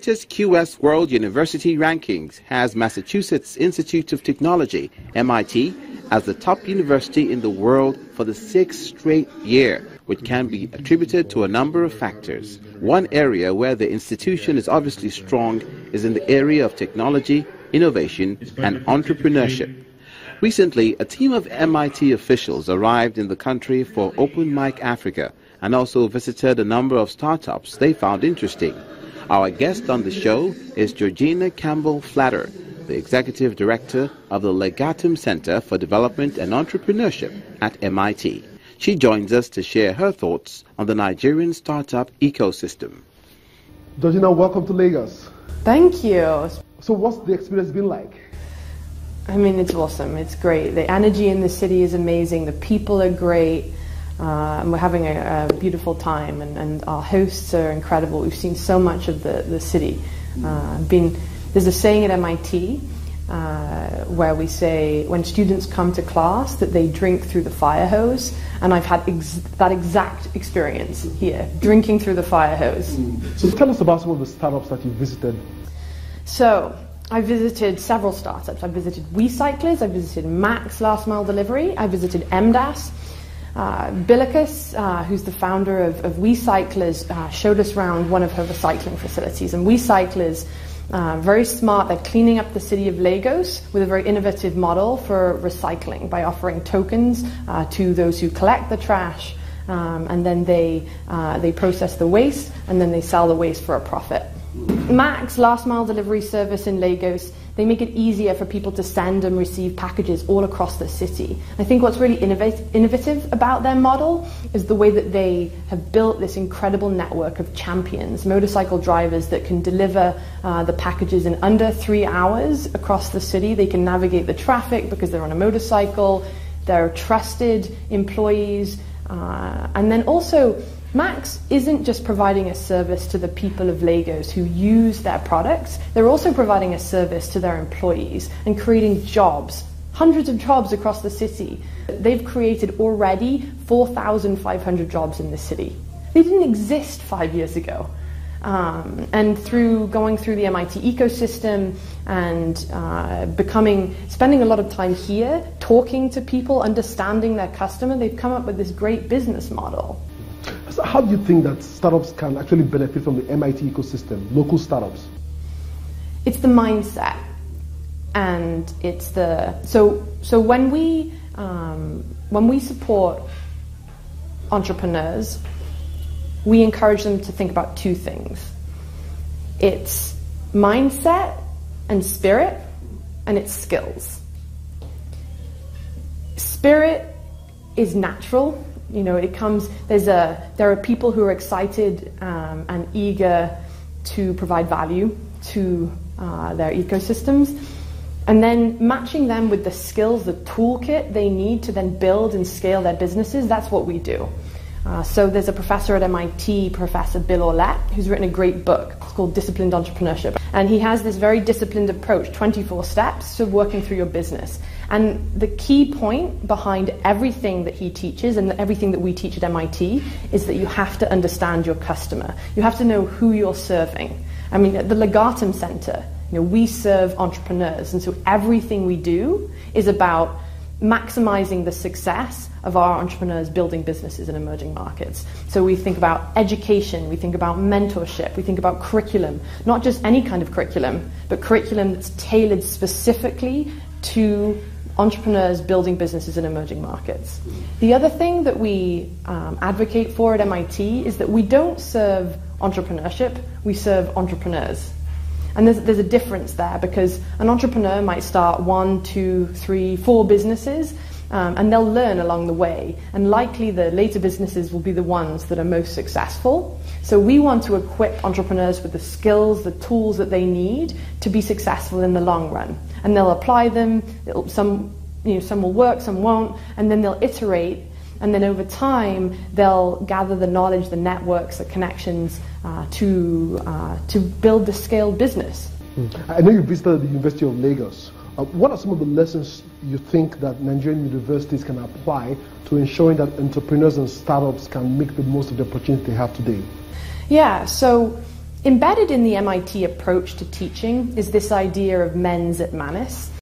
latest QS World University Rankings has Massachusetts Institute of Technology, MIT, as the top university in the world for the 6th straight year, which can be attributed to a number of factors. One area where the institution is obviously strong is in the area of technology, innovation, and entrepreneurship. Recently, a team of MIT officials arrived in the country for Open Mic Africa and also visited a number of startups they found interesting. Our guest on the show is Georgina Campbell-Flatter, the Executive Director of the Legatum Center for Development and Entrepreneurship at MIT. She joins us to share her thoughts on the Nigerian startup ecosystem. Georgina, welcome to Lagos. Thank you. So what's the experience been like? I mean, it's awesome. It's great. The energy in the city is amazing. The people are great. And we're having a beautiful time, and our hosts are incredible. We've seen so much of the city. There's a saying at MIT where we say when students come to class that they drink through the fire hose, and I've had that exact experience here, drinking through the fire hose. So tell us about some of the startups that you visited. So I visited several startups. I visited WeCyclers, I visited Max Last Mile Delivery, I visited MDAS. Bilicus, who's the founder of WeCyclers, showed us around one of her recycling facilities. And WeCyclers, very smart, they're cleaning up the city of Lagos with a very innovative model for recycling by offering tokens to those who collect the trash, and then they process the waste, and then they sell the waste for a profit. Max Last Mile Delivery service in Lagos, they make it easier for people to send and receive packages all across the city. I think what's really innovative about their model is the way that they have built this incredible network of champions, motorcycle drivers that can deliver the packages in under 3 hours across the city. They can navigate the traffic because they're on a motorcycle. They're trusted employees. And then also, Max isn't just providing a service to the people of Lagos who use their products, they're also providing a service to their employees and creating jobs, hundreds of jobs across the city. They've created already 4,500 jobs in the city. They didn't exist 5 years ago. And through going through the MIT ecosystem and spending a lot of time here, talking to people, understanding their customer, they've come up with this great business model. So how do you think that startups can actually benefit from the MIT ecosystem, local startups? It's the mindset, and it's the so when we support entrepreneurs, we encourage them to think about two things. It's mindset and spirit, and it's skills. Spirit is natural. You know, it comes. There are people who are excited and eager to provide value to their ecosystems, and then matching them with the skills, the toolkit they need to then build and scale their businesses. That's what we do. So there's a professor at MIT, Professor Bill Orlett, who's written a great book. It's called Disciplined Entrepreneurship. And he has this very disciplined approach, 24 steps to working through your business. And the key point behind everything that he teaches and everything that we teach at MIT is that you have to understand your customer. You have to know who you're serving. I mean, at the Legatum Center, we serve entrepreneurs. And so everything we do is about maximizing the success of our entrepreneurs building businesses in emerging markets. So we think about education, we think about mentorship, we think about curriculum, not just any kind of curriculum, but curriculum that's tailored specifically to entrepreneurs building businesses in emerging markets. The other thing that we advocate for at MIT is that we don't serve entrepreneurship, we serve entrepreneurs. And there's a difference there, because an entrepreneur might start 1, 2, 3, 4 businesses, and they'll learn along the way. And likely the later businesses will be the ones that are most successful. So we want to equip entrepreneurs with the skills, the tools that they need to be successful in the long run. And they'll apply them. Some will work, some won't, and then they'll iterate. And then over time, they'll gather the knowledge, the networks, the connections to build the scaled business. I know you visited the University of Lagos. What are some of the lessons you think that Nigerian universities can apply to ensuring that entrepreneurs and startups can make the most of the opportunity they have today? Yeah, so Embedded in the MIT approach to teaching is this idea of mens et manus.